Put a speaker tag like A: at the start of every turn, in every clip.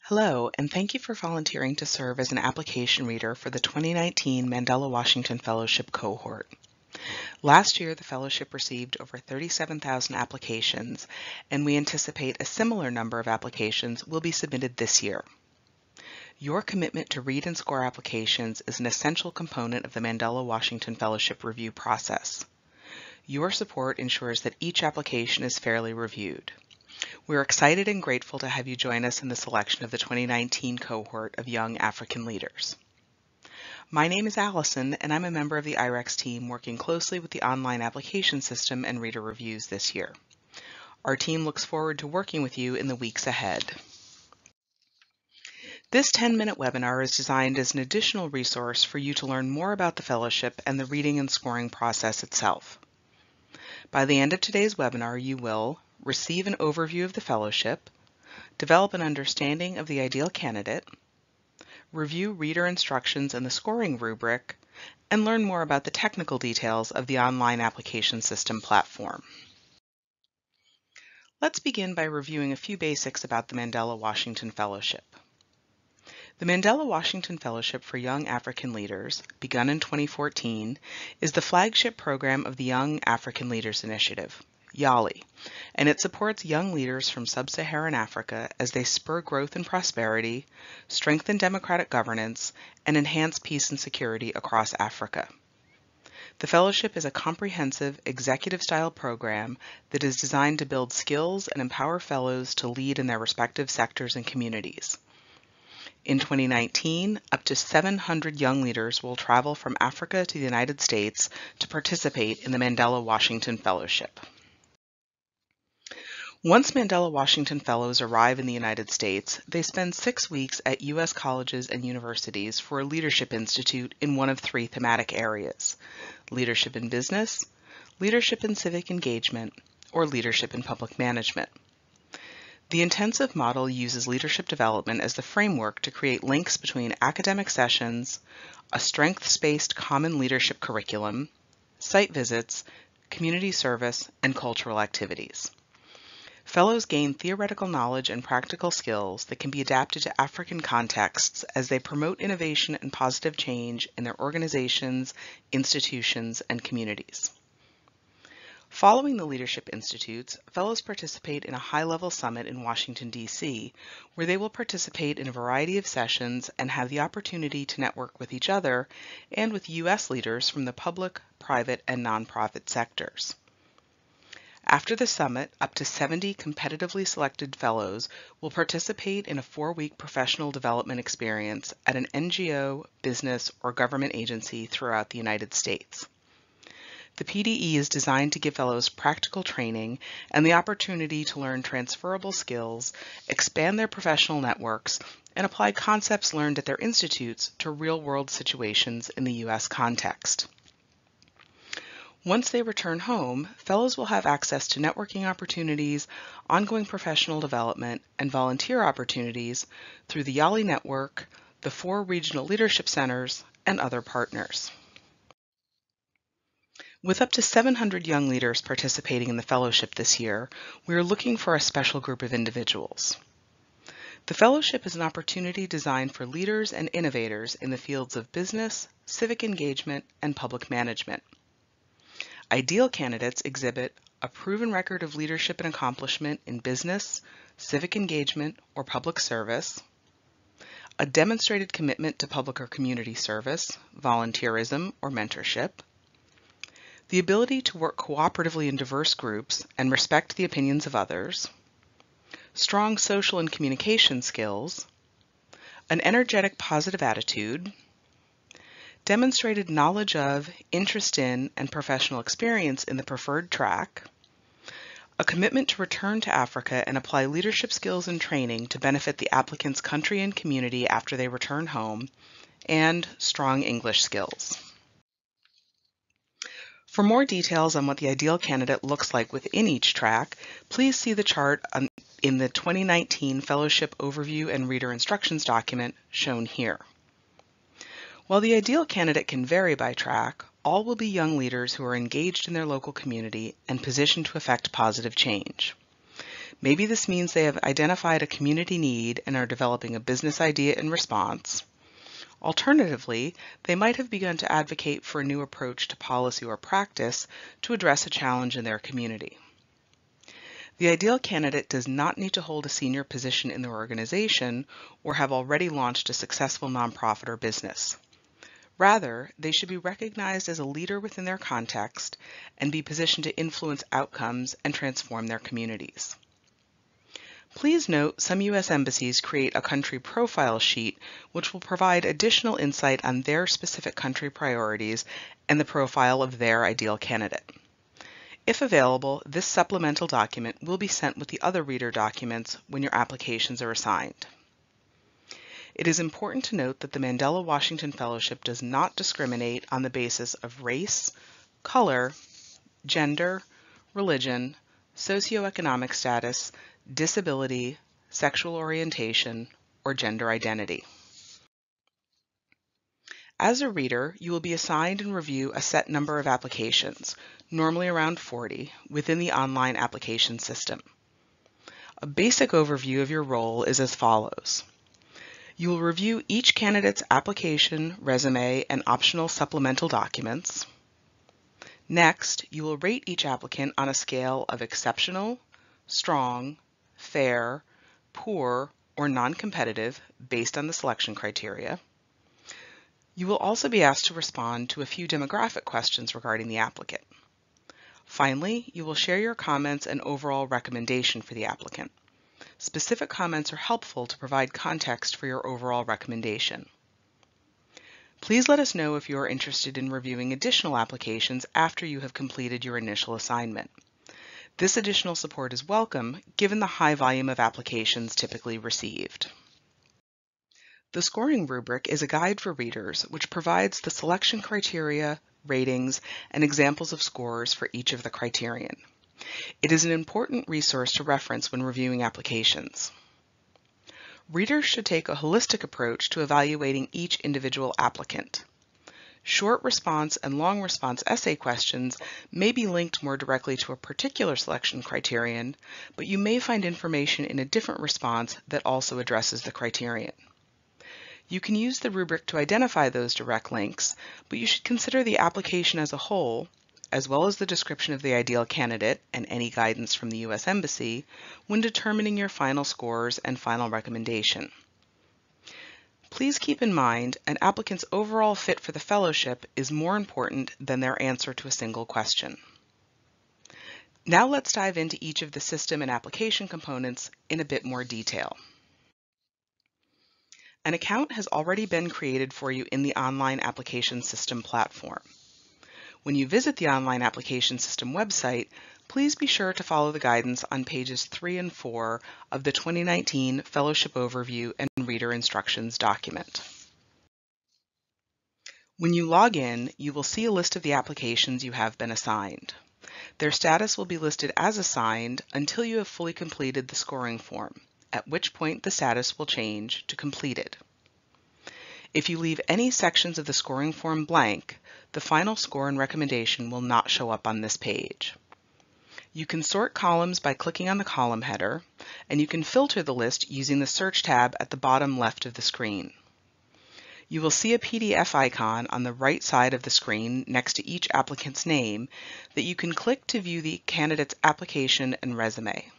A: Hello, and thank you for volunteering to serve as an application reader for the 2019 Mandela Washington Fellowship cohort. Last year, the fellowship received over 37,000 applications, and we anticipate a similar number of applications will be submitted this year. Your commitment to read and score applications is an essential component of the Mandela Washington Fellowship review process. Your support ensures that each application is fairly reviewed. We're excited and grateful to have you join us in the selection of the 2019 cohort of young African leaders. My name is Allison, and I'm a member of the IREX team working closely with the online application system and reader reviews this year. Our team looks forward to working with you in the weeks ahead. This 10-minute webinar is designed as an additional resource for you to learn more about the fellowship and the reading and scoring process itself. By the end of today's webinar, you will receive an overview of the fellowship, develop an understanding of the ideal candidate, review reader instructions and the scoring rubric, and learn more about the technical details of the online application system platform. Let's begin by reviewing a few basics about the Mandela Washington Fellowship. The Mandela Washington Fellowship for Young African Leaders, begun in 2014, is the flagship program of the Young African Leaders Initiative, YALI, and it supports young leaders from sub-Saharan Africa as they spur growth and prosperity, strengthen democratic governance, and enhance peace and security across Africa. The fellowship is a comprehensive, executive-style program that is designed to build skills and empower fellows to lead in their respective sectors and communities. In 2019, up to 700 young leaders will travel from Africa to the United States to participate in the Mandela Washington Fellowship. Once Mandela Washington Fellows arrive in the United States, they spend 6 weeks at U.S. colleges and universities for a leadership institute in one of 3 thematic areas: leadership in business, leadership in civic engagement, or leadership in public management. The intensive model uses leadership development as the framework to create links between academic sessions, a strengths-based common leadership curriculum, site visits, community service, and cultural activities. Fellows gain theoretical knowledge and practical skills that can be adapted to African contexts as they promote innovation and positive change in their organizations, institutions, and communities. Following the Leadership Institutes, fellows participate in a high-level summit in Washington, D.C., where they will participate in a variety of sessions and have the opportunity to network with each other and with U.S. leaders from the public, private, and nonprofit sectors. After the summit, up to 70 competitively selected fellows will participate in a 4-week professional development experience at an NGO, business, or government agency throughout the United States. The PDE is designed to give fellows practical training and the opportunity to learn transferable skills, expand their professional networks, and apply concepts learned at their institutes to real-world situations in the U.S. context. Once they return home, fellows will have access to networking opportunities, ongoing professional development, and volunteer opportunities through the YALI network, the 4 regional leadership centers, and other partners. With up to 700 young leaders participating in the fellowship this year, we are looking for a special group of individuals. The fellowship is an opportunity designed for leaders and innovators in the fields of business, civic engagement, and public management. Ideal candidates exhibit a proven record of leadership and accomplishment in business, civic engagement, or public service, a demonstrated commitment to public or community service, volunteerism, or mentorship, the ability to work cooperatively in diverse groups and respect the opinions of others, strong social and communication skills, an energetic positive attitude, demonstrated knowledge of, interest in, and professional experience in the preferred track, a commitment to return to Africa and apply leadership skills and training to benefit the applicant's country and community after they return home, and strong English skills. For more details on what the ideal candidate looks like within each track, please see the chart in the 2019 Fellowship Overview and Reader Instructions document shown here. While the ideal candidate can vary by track, all will be young leaders who are engaged in their local community and positioned to effect positive change. Maybe this means they have identified a community need and are developing a business idea in response. Alternatively, they might have begun to advocate for a new approach to policy or practice to address a challenge in their community. The ideal candidate does not need to hold a senior position in their organization or have already launched a successful nonprofit or business. Rather, they should be recognized as a leader within their context and be positioned to influence outcomes and transform their communities. Please note some U.S. embassies create a country profile sheet which will provide additional insight on their specific country priorities and the profile of their ideal candidate. If available, this supplemental document will be sent with the other reader documents when your applications are assigned. It is important to note that the Mandela Washington Fellowship does not discriminate on the basis of race, color, gender, religion, socioeconomic status, disability, sexual orientation, or gender identity. As a reader, you will be assigned and review a set number of applications, normally around 40, within the online application system. A basic overview of your role is as follows. You will review each candidate's application, resume, and optional supplemental documents. Next, you will rate each applicant on a scale of exceptional, strong, fair, poor, or non-competitive based on the selection criteria. You will also be asked to respond to a few demographic questions regarding the applicant. Finally, you will share your comments and overall recommendation for the applicant. Specific comments are helpful to provide context for your overall recommendation. Please let us know if you are interested in reviewing additional applications after you have completed your initial assignment. This additional support is welcome given the high volume of applications typically received. The scoring rubric is a guide for readers which provides the selection criteria, ratings, and examples of scores for each of the criterion. It is an important resource to reference when reviewing applications. Readers should take a holistic approach to evaluating each individual applicant. Short response and long response essay questions may be linked more directly to a particular selection criterion, but you may find information in a different response that also addresses the criterion. You can use the rubric to identify those direct links, but you should consider the application as a whole, as well as the description of the ideal candidate and any guidance from the U.S. Embassy, when determining your final scores and final recommendation. Please keep in mind an applicant's overall fit for the fellowship is more important than their answer to a single question. Now let's dive into each of the system and application components in a bit more detail. An account has already been created for you in the online application system platform. When you visit the online application system website, please be sure to follow the guidance on pages 3 and 4 of the 2019 Fellowship Overview and Reader Instructions document. When you log in, you will see a list of the applications you have been assigned. Their status will be listed as assigned until you have fully completed the scoring form, at which point the status will change to completed. If you leave any sections of the scoring form blank, the final score and recommendation will not show up on this page. You can sort columns by clicking on the column header, and you can filter the list using the Search tab at the bottom left of the screen. You will see a PDF icon on the right side of the screen next to each applicant's name that you can click to view the candidate's application and resume.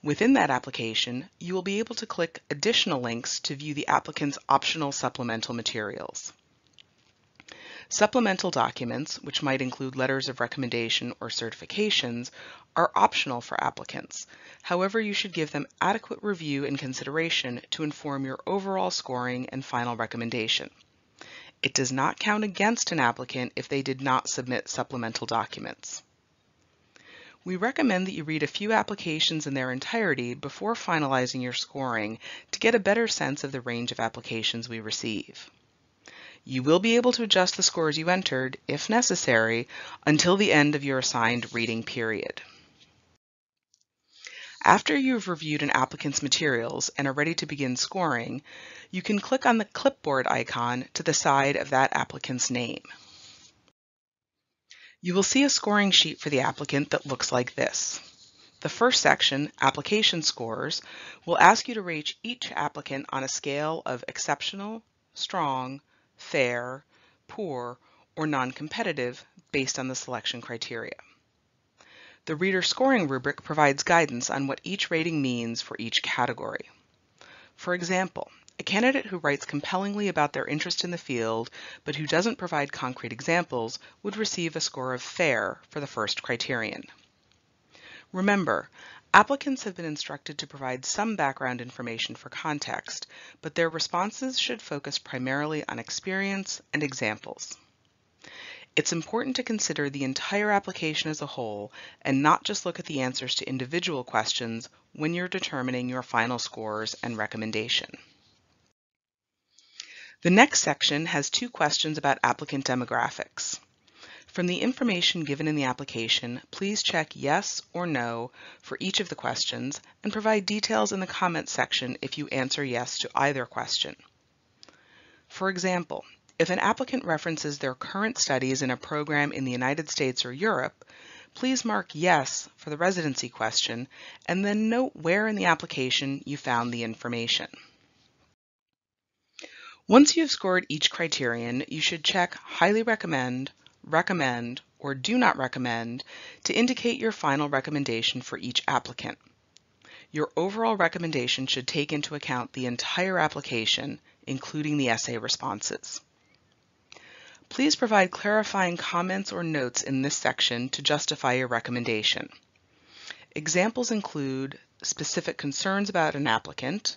A: Within that application, you will be able to click additional links to view the applicant's optional supplemental materials. Supplemental documents, which might include letters of recommendation or certifications, are optional for applicants. However, you should give them adequate review and consideration to inform your overall scoring and final recommendation. It does not count against an applicant if they did not submit supplemental documents. We recommend that you read a few applications in their entirety before finalizing your scoring to get a better sense of the range of applications we receive. You will be able to adjust the scores you entered, if necessary, until the end of your assigned reading period. After you've reviewed an applicant's materials and are ready to begin scoring, you can click on the clipboard icon to the side of that applicant's name. You will see a scoring sheet for the applicant that looks like this. The first section, Application Scores, will ask you to rate each applicant on a scale of exceptional, strong, fair, poor, or non-competitive based on the selection criteria. The reader scoring rubric provides guidance on what each rating means for each category. For example, a candidate who writes compellingly about their interest in the field, but who doesn't provide concrete examples, would receive a score of fair for the first criterion. Remember, applicants have been instructed to provide some background information for context, but their responses should focus primarily on experience and examples. It's important to consider the entire application as a whole and not just look at the answers to individual questions when you're determining your final scores and recommendation. The next section has 2 questions about applicant demographics. From the information given in the application, please check yes or no for each of the questions and provide details in the comments section if you answer yes to either question. For example, if an applicant references their current studies in a program in the United States or Europe, please mark yes for the residency question and then note where in the application you found the information. Once you've scored each criterion, you should check highly recommend, recommend, or do not recommend to indicate your final recommendation for each applicant. Your overall recommendation should take into account the entire application, including the essay responses. Please provide clarifying comments or notes in this section to justify your recommendation. Examples include specific concerns about an applicant,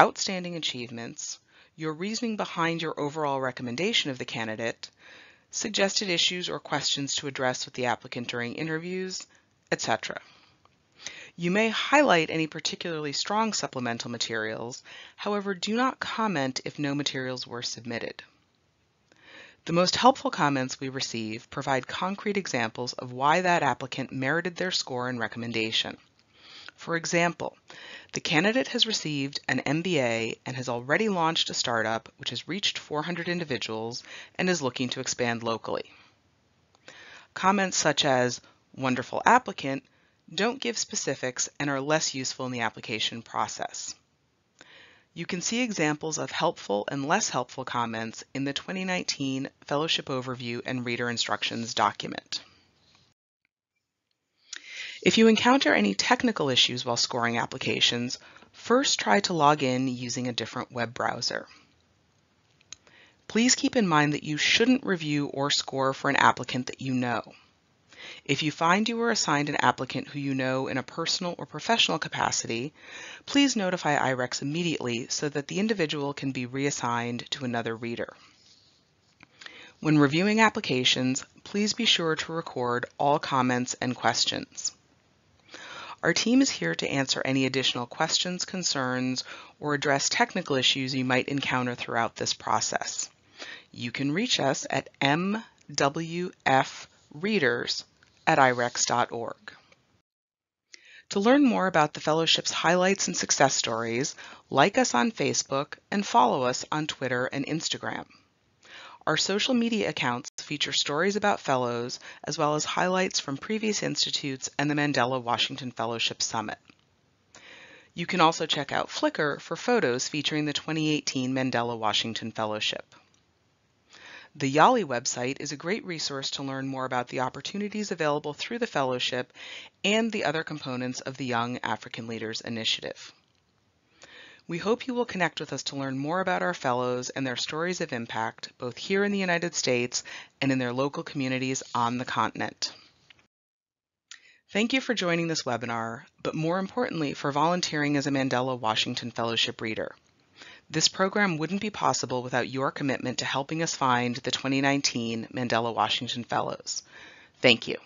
A: outstanding achievements, your reasoning behind your overall recommendation of the candidate, suggested issues or questions to address with the applicant during interviews, etc. You may highlight any particularly strong supplemental materials, however, do not comment if no materials were submitted. The most helpful comments we receive provide concrete examples of why that applicant merited their score and recommendation. For example, the candidate has received an MBA and has already launched a startup which has reached 400 individuals and is looking to expand locally. Comments such as, "Wonderful applicant," don't give specifics and are less useful in the application process. You can see examples of helpful and less helpful comments in the 2019 Fellowship Overview and Reader Instructions document. If you encounter any technical issues while scoring applications, first try to log in using a different web browser. Please keep in mind that you shouldn't review or score for an applicant that you know. If you find you were assigned an applicant who you know in a personal or professional capacity, please notify IREX immediately so that the individual can be reassigned to another reader. When reviewing applications, please be sure to record all comments and questions. Our team is here to answer any additional questions, concerns, or address technical issues you might encounter throughout this process. You can reach us at mwfreaders@irex.org. To learn more about the fellowship's highlights and success stories, like us on Facebook and follow us on Twitter and Instagram. Our social media accounts feature stories about fellows, as well as highlights from previous institutes and the Mandela Washington Fellowship Summit. You can also check out Flickr for photos featuring the 2018 Mandela Washington Fellowship. The YALI website is a great resource to learn more about the opportunities available through the fellowship and the other components of the Young African Leaders Initiative. We hope you will connect with us to learn more about our fellows and their stories of impact, both here in the United States and in their local communities on the continent. Thank you for joining this webinar, but more importantly, for volunteering as a Mandela Washington Fellowship Reader. This program wouldn't be possible without your commitment to helping us find the 2019 Mandela Washington Fellows. Thank you.